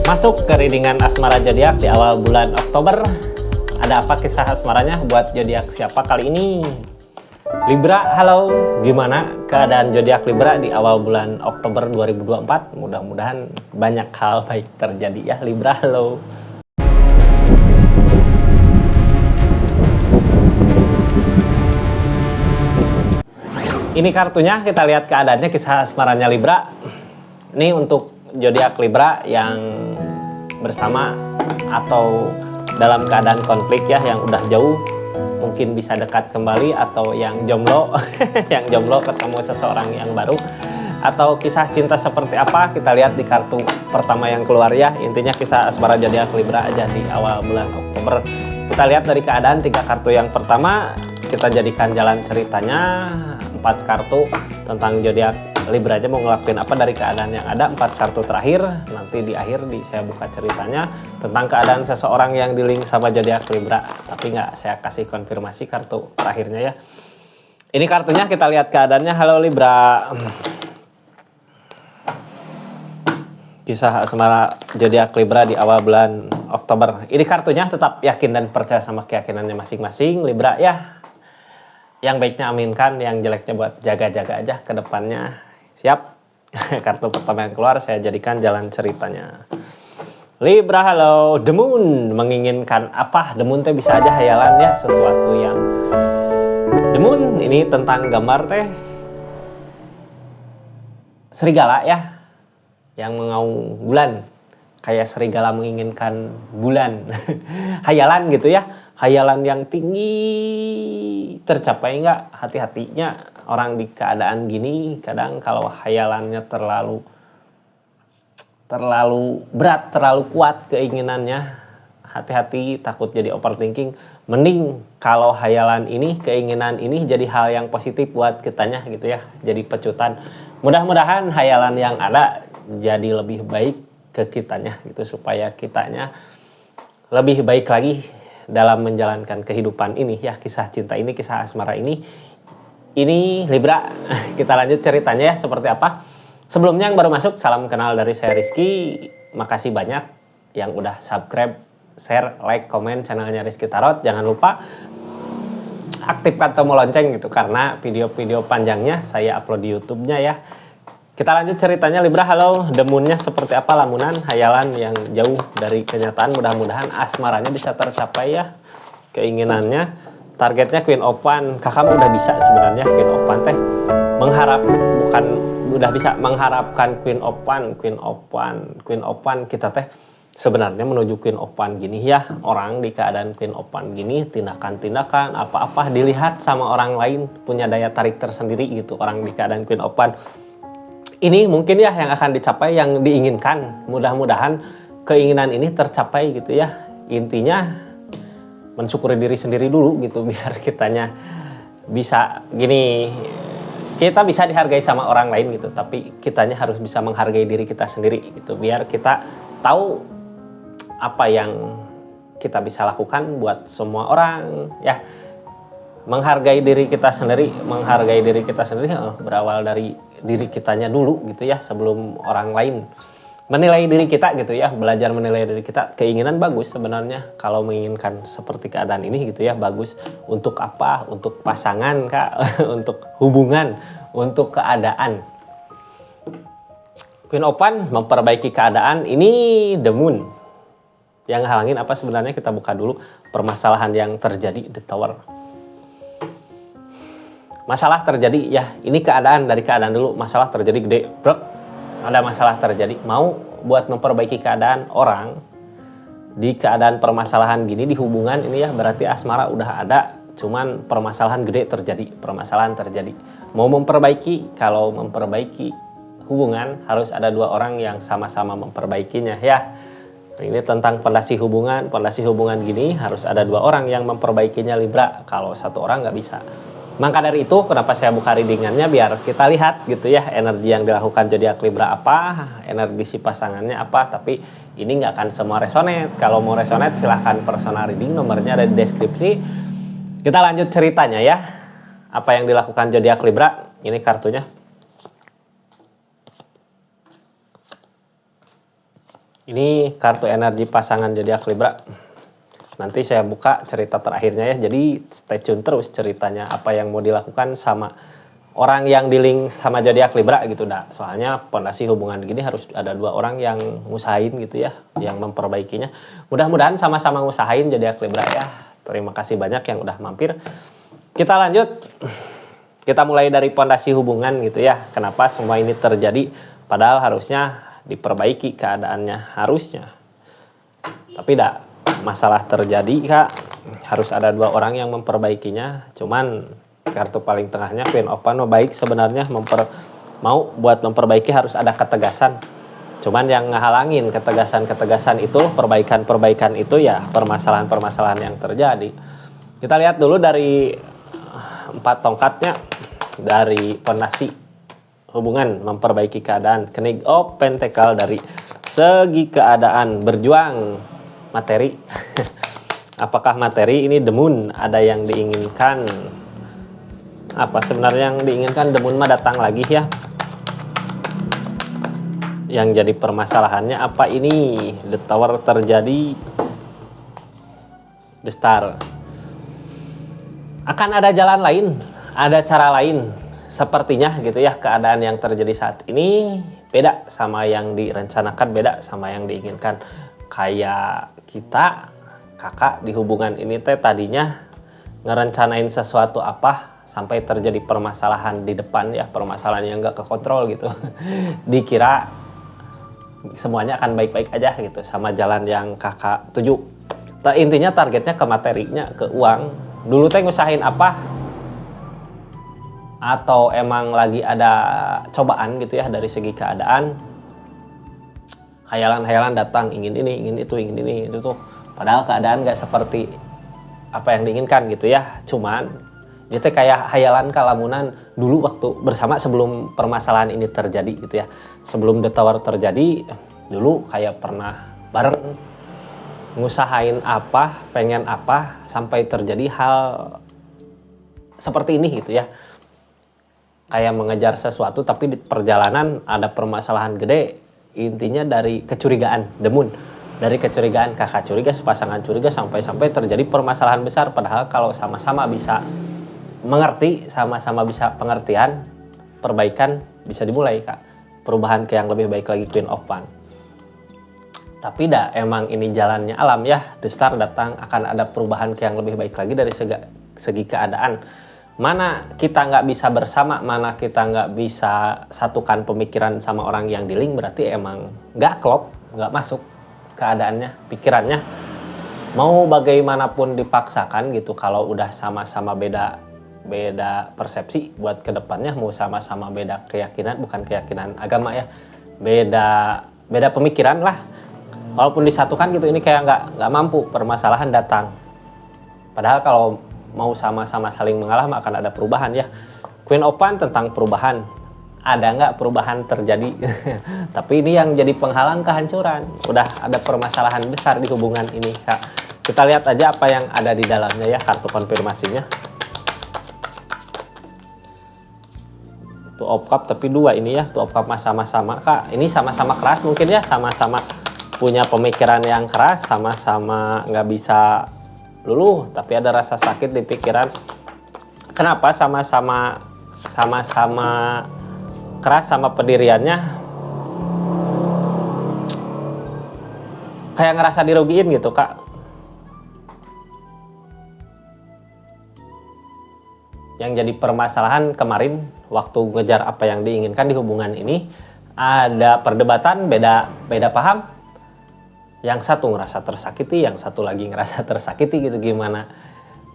Masuk ke readingan asmara zodiak di awal bulan Oktober. Ada apa kisah asmaranya buat zodiak siapa kali ini? Libra, halo. Gimana keadaan zodiak Libra di awal bulan Oktober 2024? Mudah-mudahan banyak hal baik terjadi ya Libra, halo. Ini kartunya, kita lihat keadaannya kisah asmaranya Libra. Ini untuk zodiak Libra yang bersama atau dalam keadaan konflik ya, yang udah jauh mungkin bisa dekat kembali, atau yang jomblo yang jomblo ketemu seseorang yang baru, atau kisah cinta seperti apa kita lihat di kartu pertama yang keluar ya. Intinya kisah asmara zodiak Libra aja di awal bulan Oktober. Kita lihat dari keadaan 3 kartu yang pertama, kita jadikan jalan ceritanya 4 kartu tentang zodiak Libra aja mau ngelakuin apa dari keadaan yang ada. 4 kartu terakhir nanti di akhir saya buka ceritanya tentang keadaan seseorang yang di link sama zodiak Libra, tapi nggak saya kasih konfirmasi kartu terakhirnya ya. Ini kartunya, kita lihat keadaannya. Halo Libra, kisah asmara zodiak Libra di awal bulan Oktober. Ini kartunya, tetap yakin dan percaya sama keyakinannya masing-masing Libra ya. Yang baiknya aminkan, yang jeleknya buat jaga-jaga aja ke depannya. Siap? Kartu pertama yang keluar saya jadikan jalan ceritanya. Libra, halo. The Moon menginginkan apa? The Moon teh bisa aja hayalan ya, sesuatu yang The Moon ini tentang gambar teh serigala ya, yang mengaum bulan, kayak serigala menginginkan bulan. Hayalan gitu ya, hayalan yang tinggi tercapai nggak? Hati-hatinya orang di keadaan gini, kadang kalau hayalannya terlalu berat, terlalu kuat keinginannya, hati-hati takut jadi overthinking. Mending kalau hayalan ini, keinginan ini jadi hal yang positif buat kitanya gitu ya, jadi pecutan. Mudah-mudahan hayalan yang ada jadi lebih baik ke kitanya gitu, supaya kitanya lebih baik lagi dalam menjalankan kehidupan ini ya. Kisah cinta ini, kisah asmara ini Libra. Kita lanjut ceritanya ya, seperti apa. Sebelumnya yang baru masuk, salam kenal dari saya Rizky. Makasih banyak yang udah subscribe, share, like, komen channelnya Rizky Tarot. Jangan lupa aktifkan tombol lonceng gitu, karena video-video panjangnya saya upload di YouTube-nya ya. Kita lanjut ceritanya Libra, halo. The Moon-nya seperti apa? Lamunan, hayalan yang jauh dari kenyataan. Mudah-mudahan asmaranya bisa tercapai ya, keinginannya. Targetnya Queen of Wands. Kakak mah udah bisa sebenarnya Queen of Wands teh. Mengharapkan Queen of Wands. Queen of Wands kita teh sebenarnya menuju Queen of Wands gini ya. Orang di keadaan Queen of Wands gini, tindakan-tindakan apa-apa dilihat sama orang lain punya daya tarik tersendiri gitu. Orang di keadaan Queen of Wands ini mungkin ya yang akan dicapai, yang diinginkan. Mudah-mudahan keinginan ini tercapai gitu ya. Intinya mensyukuri diri sendiri dulu gitu, biar kitanya bisa gini, kita bisa dihargai sama orang lain gitu, tapi kitanya harus bisa menghargai diri kita sendiri gitu, biar kita tahu apa yang kita bisa lakukan buat semua orang ya. Menghargai diri kita sendiri berawal dari diri kitanya dulu gitu ya, sebelum orang lain menilai diri kita gitu ya. Belajar menilai diri kita. Keinginan bagus sebenarnya, kalau menginginkan seperti keadaan ini gitu ya, bagus. Untuk apa? Untuk pasangan kak, untuk hubungan, untuk keadaan. Queen of Wands memperbaiki keadaan. Ini The Moon. Yang halangin apa sebenarnya? Kita buka dulu permasalahan yang terjadi di Tower. Masalah terjadi ya, ini keadaan, dari keadaan dulu. Masalah terjadi gede, brok. Ada masalah terjadi, mau buat memperbaiki keadaan orang di keadaan permasalahan gini di hubungan ini ya, berarti asmara udah ada, cuman permasalahan gede terjadi, mau memperbaiki. Kalau memperbaiki hubungan harus ada 2 orang yang sama-sama memperbaikinya ya. Ini tentang pondasi hubungan gini harus ada 2 orang yang memperbaikinya Libra. Kalau 1 orang nggak bisa. Maka dari itu kenapa saya buka readingannya, biar kita lihat gitu ya, energi yang dilakukan zodiak Libra apa, energi si pasangannya apa. Tapi ini nggak akan semua resonate. Kalau mau resonate silahkan personal reading, nomornya ada di deskripsi. Kita lanjut ceritanya ya. Apa yang dilakukan zodiak Libra? Ini kartunya. Ini kartu energi pasangan zodiak Libra. Nanti saya buka cerita terakhirnya ya. Jadi stay tune terus ceritanya apa yang mau dilakukan sama orang yang di link sama zodiak Libra gitu dah. Soalnya pondasi hubungan gini harus ada dua orang yang ngusahain gitu ya, yang memperbaikinya. Mudah-mudahan sama-sama ngusahain zodiak Libra ya. Terima kasih banyak yang udah mampir. Kita lanjut. Kita mulai dari pondasi hubungan gitu ya. Kenapa semua ini terjadi? Padahal harusnya diperbaiki keadaannya harusnya. Tapi tidak, masalah terjadi Kak. Harus ada dua orang yang memperbaikinya. Cuman kartu paling tengahnya Queen of Wands baik sebenarnya mau buat memperbaiki harus ada ketegasan. Cuman yang ngehalangin ketegasan itu, perbaikan itu ya permasalahan-permasalahan yang terjadi. Kita lihat dulu dari 4 tongkatnya, dari pondasi hubungan memperbaiki keadaan. King of Pentacle dari segi keadaan berjuang materi. Apakah materi ini The Moon ada yang diinginkan? Apa sebenarnya yang diinginkan? The Moon mah datang lagi ya. Yang jadi permasalahannya apa ini? The Tower terjadi. The Star. Akan ada jalan lain, ada cara lain. Sepertinya gitu ya, keadaan yang terjadi saat ini beda sama yang direncanakan, beda sama yang diinginkan. Kayak kita, kakak di hubungan ini tadinya ngerencanain sesuatu apa sampai terjadi permasalahan di depan ya, permasalahan yang gak kekontrol gitu. Dikira semuanya akan baik-baik aja gitu sama jalan yang kakak tuju. Intinya targetnya ke materinya, ke uang. Dulu teh ngusahain apa? Atau emang lagi ada cobaan gitu ya dari segi keadaan, hayalan-hayalan datang, ingin ini, ingin itu tuh. Padahal keadaan gak seperti apa yang diinginkan gitu ya. Cuman dia teh kayak hayalan kalamunan dulu waktu bersama sebelum permasalahan ini terjadi gitu ya. Sebelum The Tower terjadi, dulu kayak pernah bareng ngusahain apa, pengen apa, sampai terjadi hal seperti ini gitu ya. Kayak mengejar sesuatu tapi di perjalanan ada permasalahan gede. Intinya dari kecurigaan, The Moon. Dari kecurigaan, kakak curiga, pasangan curiga, sampai terjadi permasalahan besar. Padahal kalau sama-sama bisa mengerti, sama-sama bisa pengertian, perbaikan bisa dimulai Kak. Perubahan ke yang lebih baik lagi, Queen of Wands. Tapi emang ini jalannya alam ya. The Star datang, akan ada perubahan ke yang lebih baik lagi dari segi keadaan. Mana kita nggak bisa bersama, mana kita nggak bisa satukan pemikiran sama orang yang di link, berarti emang nggak klop, nggak masuk keadaannya, pikirannya. Mau bagaimanapun dipaksakan gitu, kalau udah sama-sama beda persepsi buat kedepannya, mau sama-sama beda keyakinan, bukan keyakinan agama ya, beda pemikiran lah. Walaupun disatukan gitu, ini kayak nggak mampu, permasalahan datang. Padahal kalau mau sama-sama saling mengalah akan ada perubahan ya. Queen of Wands tentang perubahan. Ada nggak perubahan terjadi? Tapi ini yang jadi penghalang kehancuran. Udah ada permasalahan besar di hubungan ini Kak. Kita lihat aja apa yang ada di dalamnya ya, kartu konfirmasinya. Two of Cups tapi 2 ini ya. Two of Cups sama-sama Kak. Ini sama-sama keras mungkin ya, sama-sama punya pemikiran yang keras, sama-sama nggak bisa luluh, tapi ada rasa sakit di pikiran. Kenapa sama-sama keras sama pendiriannya? Kayak ngerasa dirugiin gitu Kak. Yang jadi permasalahan kemarin waktu ngejar apa yang diinginkan di hubungan ini, ada perdebatan, beda paham. Yang satu ngerasa tersakiti, yang satu lagi ngerasa tersakiti gitu. Gimana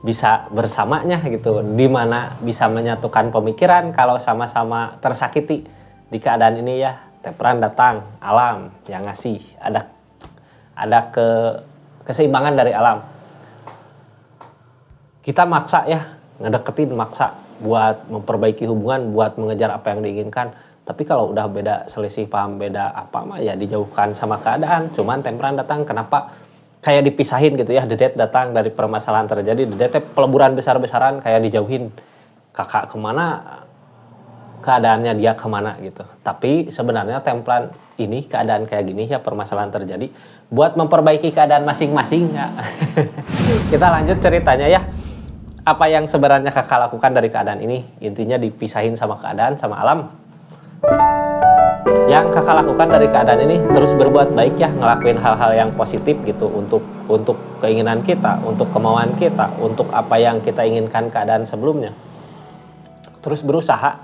bisa bersamanya gitu, dimana bisa menyatukan pemikiran kalau sama-sama tersakiti. Di keadaan ini ya, Temperan datang, alam yang ngasih, ada keseimbangan dari alam. Kita maksa ya, ngedeketin, maksa buat memperbaiki hubungan, buat mengejar apa yang diinginkan. Tapi kalau udah beda selisih paham, beda apa mah ya dijauhkan sama keadaan. Cuman Temperan datang, kenapa kayak dipisahin gitu ya. The Death datang, dari permasalahan terjadi. The Death peleburan besar-besaran kayak dijauhin. Kakak kemana, keadaannya dia kemana gitu. Tapi sebenarnya templan ini keadaan kayak gini ya, permasalahan terjadi buat memperbaiki keadaan masing-masing ya. Kita lanjut ceritanya ya. Apa yang sebenarnya kakak lakukan dari keadaan ini? Intinya dipisahin sama keadaan, sama alam. Yang kakak lakukan dari keadaan ini terus berbuat baik ya, ngelakuin hal-hal yang positif gitu untuk keinginan kita, untuk kemauan kita, untuk apa yang kita inginkan keadaan sebelumnya. Terus berusaha.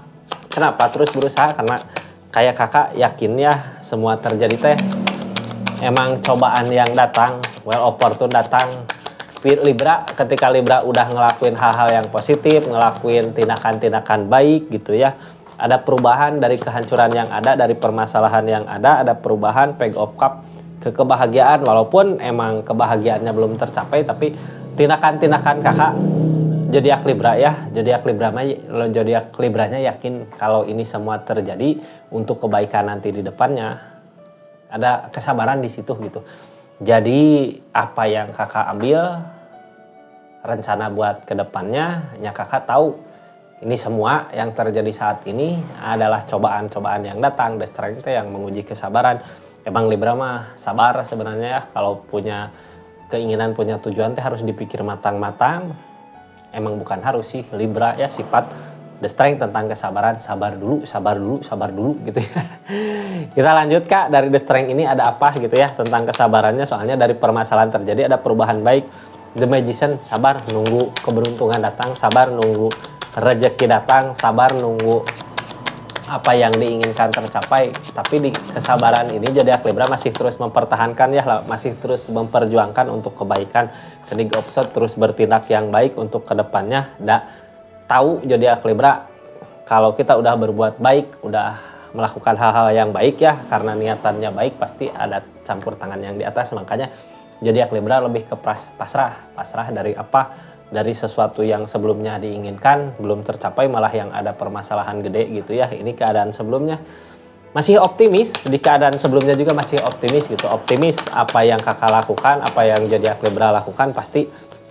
Kenapa terus berusaha? Karena kayak kakak yakin ya semua terjadi teh emang cobaan yang datang, well opportune datang. Libra, ketika Libra udah ngelakuin hal-hal yang positif, ngelakuin tindakan-tindakan baik gitu ya, ada perubahan dari kehancuran yang ada, dari permasalahan yang ada perubahan peg of cup ke kebahagiaan, walaupun emang kebahagiaannya belum tercapai, tapi tindakan-tindakan kakak zodiak Libra ya, zodiak Libranya yakin kalau ini semua terjadi untuk kebaikan nanti di depannya. Ada kesabaran di situ gitu. Jadi apa yang kakak ambil rencana buat kedepannya, ya kakak tahu ini semua yang terjadi saat ini adalah cobaan-cobaan yang datang, the strength yang menguji kesabaran. Emang Libra mah sabar sebenarnya ya, kalau punya keinginan, punya tujuan teh harus dipikir matang-matang. Emang bukan harus sih, Libra ya sifat the strength tentang kesabaran, sabar dulu gitu ya. Kita lanjut Kak, dari the strength ini ada apa gitu ya tentang kesabarannya, soalnya dari permasalahan terjadi ada perubahan baik. The Magician, sabar nunggu keberuntungan datang, sabar nunggu rezeki datang, sabar nunggu apa yang diinginkan tercapai. Tapi di kesabaran ini zodiak Libra masih terus mempertahankan ya, masih terus memperjuangkan untuk kebaikan. Kening opsot terus bertindak yang baik untuk kedepannya. Tahu zodiak Libra kalau kita udah berbuat baik, udah melakukan hal-hal yang baik ya, karena niatannya baik pasti ada campur tangan yang di atas. Makanya zodiak Libra lebih ke pasrah dari apa, dari sesuatu yang sebelumnya diinginkan belum tercapai, malah yang ada permasalahan gede gitu ya. Ini keadaan sebelumnya masih optimis, di keadaan sebelumnya juga masih optimis gitu. Optimis apa yang kakak lakukan, apa yang zodiak Libra lakukan pasti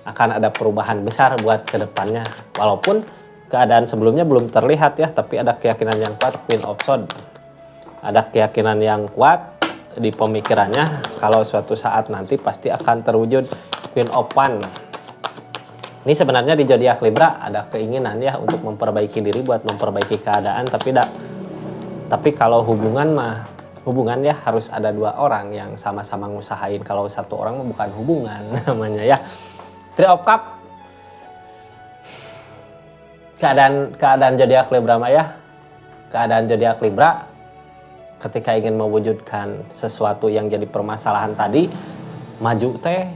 akan ada perubahan besar buat kedepannya. Walaupun keadaan sebelumnya belum terlihat ya, tapi ada keyakinan yang kuat, Queen of Swords. Ada keyakinan yang kuat di pemikirannya kalau suatu saat nanti pasti akan terwujud, Queen of Wands. Ini sebenarnya di zodiak Libra ada keinginan ya untuk memperbaiki diri, buat memperbaiki keadaan, tapi kalau hubungan ya harus ada dua orang yang sama-sama ngusahain. Kalau satu orang mah bukan hubungan namanya ya. Three of Cup, keadaan zodiak Libra mah ya, keadaan zodiak Libra ketika ingin mewujudkan sesuatu yang jadi permasalahan tadi, maju teh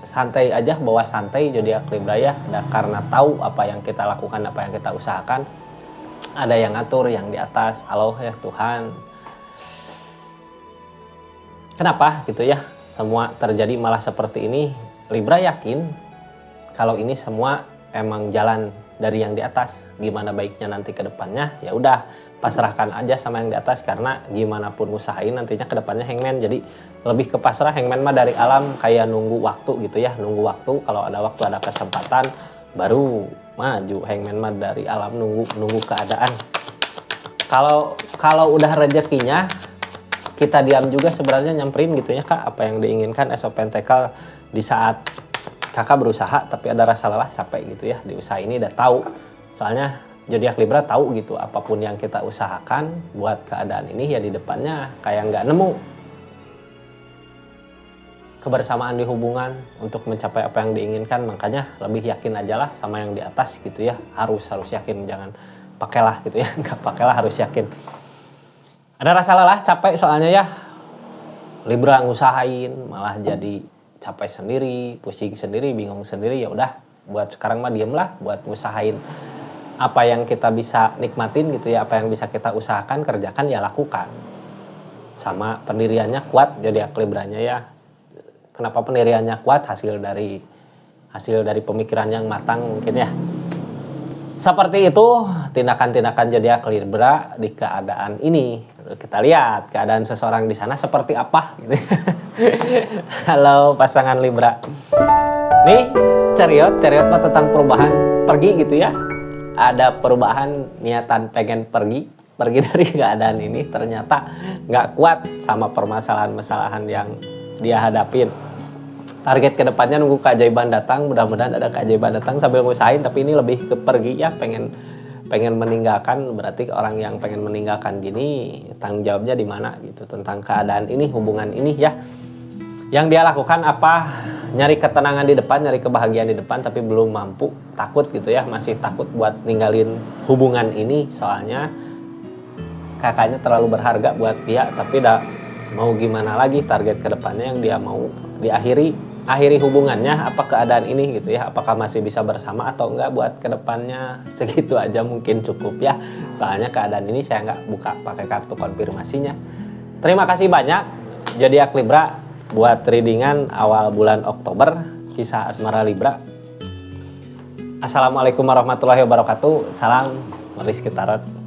santai aja, bawa santai zodiak Libra ya. Karena tahu apa yang kita lakukan, apa yang kita usahakan, ada yang ngatur, yang di atas, Allah ya Tuhan. Kenapa gitu ya semua terjadi malah seperti ini? Libra yakin kalau ini semua emang jalan dari yang di atas. Gimana baiknya nanti ke depannya, ya udah pasrahkan aja sama yang di atas, karena gimana pun usahain nantinya ke depannya Hangman. Jadi lebih ke pasrah. Hangman mah dari alam, kayak nunggu waktu gitu ya, nunggu waktu. Kalau ada waktu, ada kesempatan baru maju. Hangman mah dari alam, nunggu keadaan. Kalau udah rezekinya, kita diam juga sebenarnya, nyamperin gitu ya Kak, apa yang diinginkan. Ace of Pentacle, di saat kakak berusaha tapi ada rasa lelah, capek gitu ya di usaha ini, udah tahu. Soalnya zodiak Libra tahu gitu, apapun yang kita usahakan buat keadaan ini ya di depannya kayak nggak nemu kebersamaan di hubungan untuk mencapai apa yang diinginkan. Makanya lebih yakin aja lah sama yang di atas gitu ya. Harus yakin, jangan pakailah gitu ya, nggak pakailah, harus yakin. Ada rasa lelah, capek soalnya ya. Libra ngusahain malah jadi capek sendiri, pusing sendiri, bingung sendiri. Ya udah, buat sekarang mah diem lah, buat ngusahain apa yang kita bisa nikmatin gitu ya, apa yang bisa kita usahakan, kerjakan ya lakukan. Sama pendiriannya kuat zodiak Libranya ya. Kenapa pendiriannya kuat? Hasil dari pemikiran yang matang mungkin ya. Seperti itu tindakan-tindakan zodiak Libra di keadaan ini. Kita lihat keadaan seseorang di sana seperti apa gitu. Halo pasangan Libra. Nih, Chariot mah tentang perubahan, pergi gitu ya. Ada perubahan, niatan pengen pergi, pergi dari keadaan ini ternyata nggak kuat sama permasalahan-masalahan yang dia hadapin. Target kedepannya nunggu keajaiban datang, mudah-mudahan ada keajaiban datang sambil ngusahain, tapi ini lebih ke pergi ya, pengen meninggalkan. Berarti orang yang pengen meninggalkan gini tanggung jawabnya di mana gitu tentang keadaan ini, hubungan ini ya. Yang dia lakukan apa? Nyari ketenangan di depan, nyari kebahagiaan di depan, tapi belum mampu, takut gitu ya, masih takut buat ninggalin hubungan ini soalnya kakaknya terlalu berharga buat dia, tapi mau gimana lagi, target kedepannya yang dia mau akhiri hubungannya apa keadaan ini gitu ya, apakah masih bisa bersama atau enggak buat kedepannya. Segitu aja mungkin cukup ya, soalnya keadaan ini saya nggak buka pakai kartu konfirmasinya. Terima kasih banyak zodiak Libra buat readingan awal bulan Oktober, kisah asmara Libra. Assalamualaikum warahmatullahi wabarakatuh. Salam Rizky Tarot.